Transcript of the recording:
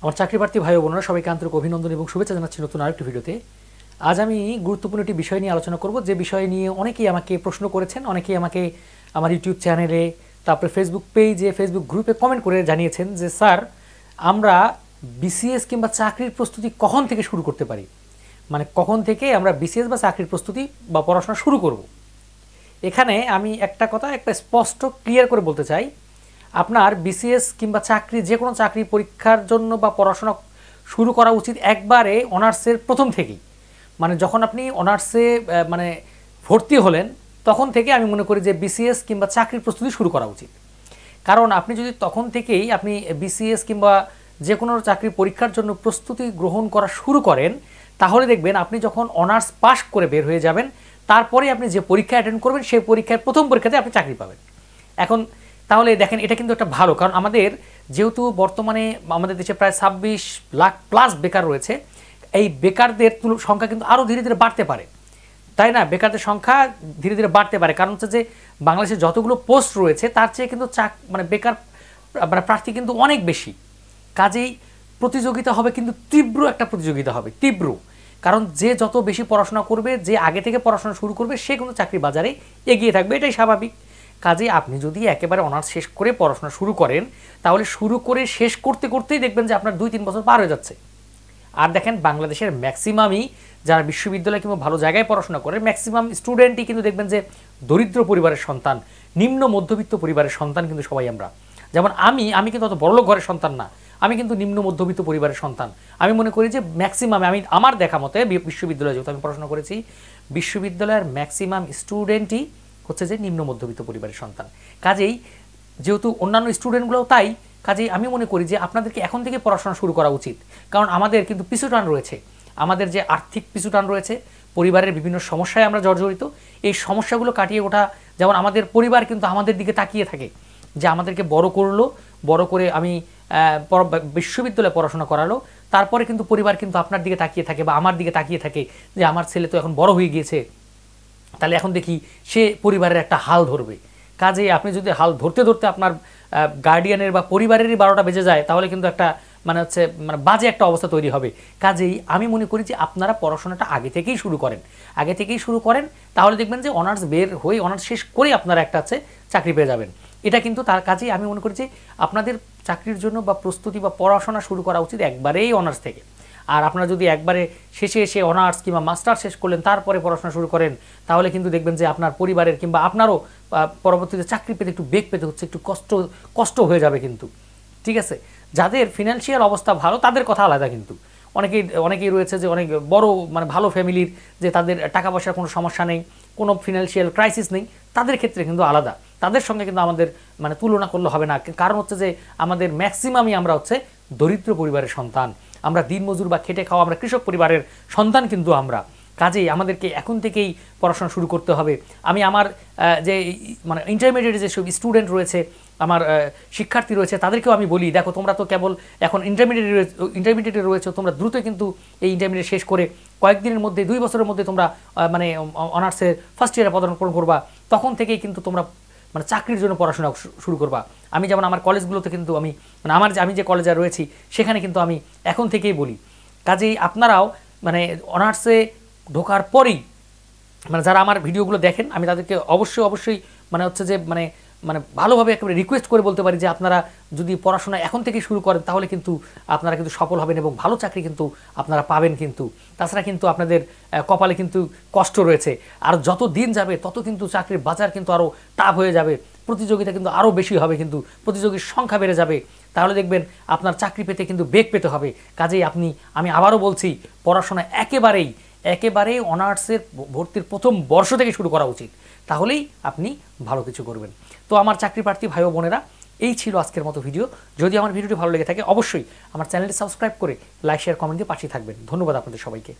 আমার চাকরিপ্রার্থী ভাই ও বোনেরা সবাইকে আন্তরিক অভিনন্দন এবং শুভেচ্ছা জানাচ্ছি নতুন আরেকটি ভিডিওতে। আজ আমি গুরুত্বপূর্ণ একটি বিষয় নিয়ে আলোচনা করব, যে বিষয় নিয়ে অনেকেই আমাকে প্রশ্ন করেছেন, অনেকেই আমাকে আমার ইউটিউব চ্যানেলে, তারপরে ফেসবুক পেজে, ফেসবুক গ্রুপে কমেন্ট করে জানিয়েছেন যে স্যার, আমরা বিসিএস কিংবা চাকরির প্রস্তুতি কখন থেকে শুরু করতে পারি, মানে কখন থেকে আমরা বিসিএস বা চাকরির প্রস্তুতি বা পড়াশোনা শুরু করব। এখানে আমি একটা কথা একটা স্পষ্ট ক্লিয়ার করে বলতে চাই, আপনার বিসিএস কিংবা চাকরি যে কোনো চাকরি পরীক্ষার জন্য বা পড়াশোনা শুরু করা উচিত একবারে অনার্সের প্রথম থেকেই। মানে যখন আপনি অনার্সে মানে ভর্তি হলেন তখন থেকে আমি মনে করি যে বিসিএস কিংবা চাকরির প্রস্তুতি শুরু করা উচিত। কারণ আপনি যদি তখন থেকেই আপনি বিসিএস কিংবা যে কোনো চাকরি পরীক্ষার জন্য প্রস্তুতি গ্রহণ করা শুরু করেন, তাহলে দেখবেন আপনি যখন অনার্স পাস করে বের হয়ে যাবেন, তারপরে আপনি যে পরীক্ষা অ্যাটেন্ড করবেন সেই পরীক্ষায় প্রথম পরীক্ষাতে আপনি চাকরি পাবেন। এখন তাহলে দেখেন, এটা কিন্তু একটা ভালো, কারণ আমাদের যেহেতু বর্তমানে আমাদের দেশে প্রায় 26 লাখ প্লাস বেকার রয়েছে, এই বেকারদের সংখ্যা কিন্তু আরও ধীরে ধীরে বাড়তে পারে, তাই না? বেকারদের সংখ্যা ধীরে ধীরে বাড়তে পারে, কারণ হচ্ছে যে বাংলাদেশে যতগুলো পোস্ট রয়েছে তার চেয়ে কিন্তু মানে বেকার মানে প্রার্থী কিন্তু অনেক বেশি। কাজেই প্রতিযোগিতা হবে, কিন্তু তীব্র একটা প্রতিযোগিতা হবে, তীব্র। কারণ যে যত বেশি পড়াশোনা করবে, যে আগে থেকে পড়াশোনা শুরু করবে, সে কিন্তু চাকরি বাজারে এগিয়ে থাকবে, এটাই স্বাভাবিক। কাজেই আপনি যদি একেবারে অনার্স শেষ করে পড়াশোনা শুরু করেন, তাহলে শুরু করে শেষ করতে করতেই দেখবেন যে আপনার 2-3 বছর পার হয়ে যাচ্ছে। আর দেখেন, বাংলাদেশের ম্যাক্সিমামই যারা বিশ্ববিদ্যালয় কিংবা ভালো জায়গায় পড়াশোনা করে, ম্যাক্সিমাম স্টুডেন্টই কিন্তু দেখবেন যে দরিদ্র পরিবারের সন্তান, নিম্ন মধ্যবিত্ত পরিবারের সন্তান কিন্তু সবাই আমরা। যেমন আমি কিন্তু অত বড়লোক ঘরের সন্তান না, আমি কিন্তু নিম্ন মধ্যবিত্ত পরিবারের সন্তান। আমি মনে করি যে ম্যাক্সিমাম, আমি আমার দেখা মতে বিশ্ববিদ্যালয়ে যেহেতু আমি পড়াশোনা করেছি, বিশ্ববিদ্যালয়ের ম্যাক্সিমাম স্টুডেন্টই হচ্ছে যে নিম্ন মধ্যবিত্ত পরিবারের সন্তান। কাজেই যেহেতু অন্যান্য স্টুডেন্টগুলোও তাই, কাজেই আমি মনে করি যে আপনাদেরকে এখন থেকে পড়াশোনা শুরু করা উচিত। কারণ আমাদের কিন্তু পিছুটান রয়েছে, আমাদের যে আর্থিক পিছুটান রয়েছে, পরিবারের বিভিন্ন সমস্যায় আমরা জর্জরিত। এই সমস্যাগুলো কাটিয়ে ওঠা, যেমন আমাদের পরিবার কিন্তু আমাদের দিকে তাকিয়ে থাকে যে আমাদেরকে বড় করলো, বড় করে আমি বিশ্ববিদ্যালয়ে পড়াশোনা করালো, তারপরে কিন্তু পরিবার কিন্তু আপনার দিকে তাকিয়ে থাকে বা আমার দিকে তাকিয়ে থাকে যে আমার ছেলে তো এখন বড় হয়ে গিয়েছে, তাহলে এখন দেখি সে পরিবারের একটা হাল ধরবে। কাজেই আপনি যদি হাল ধরতে ধরতে আপনার গার্ডিয়ানের বা পরিবারেরই 12টা বেজে যায়, তাহলে কিন্তু একটা মানে বাজে একটা অবস্থা তৈরি হবে। কাজেই আমি মনে করি যে আপনারা পড়াশোনাটা আগে থেকেই শুরু করেন, তাহলে দেখবেন যে অনার্স বের হয়ে অনার্স শেষ করে আপনারা একটা চাকরি পেয়ে যাবেন। এটা কিন্তু তার কাজেই আমি মনে করি যে আপনাদের চাকরির জন্য বা প্রস্তুতি বা পড়াশোনা শুরু করা উচিত একবারেই অনার্স থেকে। আর আপনারা যদি একবারে শেষে এসে অনার্স কিংবা মাস্টার শেষ করলেন, তারপরে পড়াশোনা শুরু করেন, তাহলে কিন্তু দেখবেন যে আপনার পরিবারের কিংবা আপনারও পরবর্তীতে চাকরি পেতে একটু বেগ পেতে হচ্ছে, একটু কষ্ট হয়ে যাবে কিন্তু। ঠিক আছে, যাদের ফিনান্সিয়াল অবস্থা ভালো তাদের কথা আলাদা, কিন্তু অনেকেই রয়েছে যে অনেক বড় মানে ভালো ফ্যামিলির, যে তাদের টাকা পয়সার কোনো সমস্যা নেই, কোনো ফিনান্সিয়াল ক্রাইসিস নেই, তাদের ক্ষেত্রে কিন্তু আলাদা। তাদের সঙ্গে কিন্তু আমাদের মানে তুলনা করলে হবে না, কারণ হচ্ছে যে আমাদের ম্যাক্সিমামই আমরা দরিদ্র পরিবারের সন্তান, আমরা দিনমজুর বা খেটে খাওয়া, আমরা কৃষক পরিবারের সন্তান কিন্তু আমরা। কাজেই আমাদেরকে এখন থেকেই পড়াশোনা শুরু করতে হবে। আমি আমার যে মানে ইন্টারমিডিয়েটে যেসব স্টুডেন্ট রয়েছে, আমার শিক্ষার্থী রয়েছে, তাদেরকেও আমি বলি, দেখো তোমরা তো কেবল এখন ইন্টারমিডিয়েটে রয়েছে, তোমরা দ্রুত কিন্তু এই ইন্টারমিডিয়েট শেষ করে কয়েকদিনের মধ্যে, 2 বছরের মধ্যে তোমরা মানে অনার্সের ফার্স্ট ইয়ারে পদার্পণ করবা, তখন থেকেই কিন্তু তোমরা মানে চাকরির জন্য পড়াশোনা শুরু করবা। আমি যেমন আমার কলেজগুলোতে কিন্তু আমি মানে আমি যে কলেজে রয়েছি সেখানে কিন্তু আমি এখন থেকেই বলি। কাজেই আপনারাও মানে অনার্সে ঢোকার পরেই মানে যারা আমার ভিডিওগুলো দেখেন, আমি তাদেরকে অবশ্যই মানে মানে ভালোভাবে একেবারে রিকোয়েস্ট করে বলতে পারি যে আপনারা যদি পড়াশোনা এখন থেকে শুরু করেন, তাহলে কিন্তু আপনারা কিন্তু সফল হবেন এবং ভালো চাকরি কিন্তু আপনারা পাবেন। কিন্তু তাছাড়া কিন্তু আপনাদের কপালে কিন্তু কষ্ট রয়েছে, আর যত দিন যাবে তত কিন্তু চাকরির বাজার কিন্তু আরও টাফ হয়ে যাবে, প্রতিযোগিতা কিন্তু আরও বেশি হবে, কিন্তু প্রতিযোগীর সংখ্যা বেড়ে যাবে, তাহলে দেখবেন আপনার চাকরি পেতে কিন্তু বেগ পেতে হবে। কাজেই আমি আবারও বলছি, পড়াশোনা একেবারেই অনার্সের ভর্তির প্রথম বর্ষ থেকে শুরু করা উচিত, তাহলেই আপনি ভালো কিছু করবেন। তো আমার চাকরি প্রার্থী ভাই ও বোনেরা, এই ছিল আজকের মতো ভিডিও। যদি আমার ভিডিওটি ভালো লেগে থাকে, অবশ্যই আমার চ্যানেলটি সাবস্ক্রাইব করে লাইক শেয়ার কমেন্ট দিয়ে পাশে থাকবেন। ধন্যবাদ আপনাদের সবাইকে।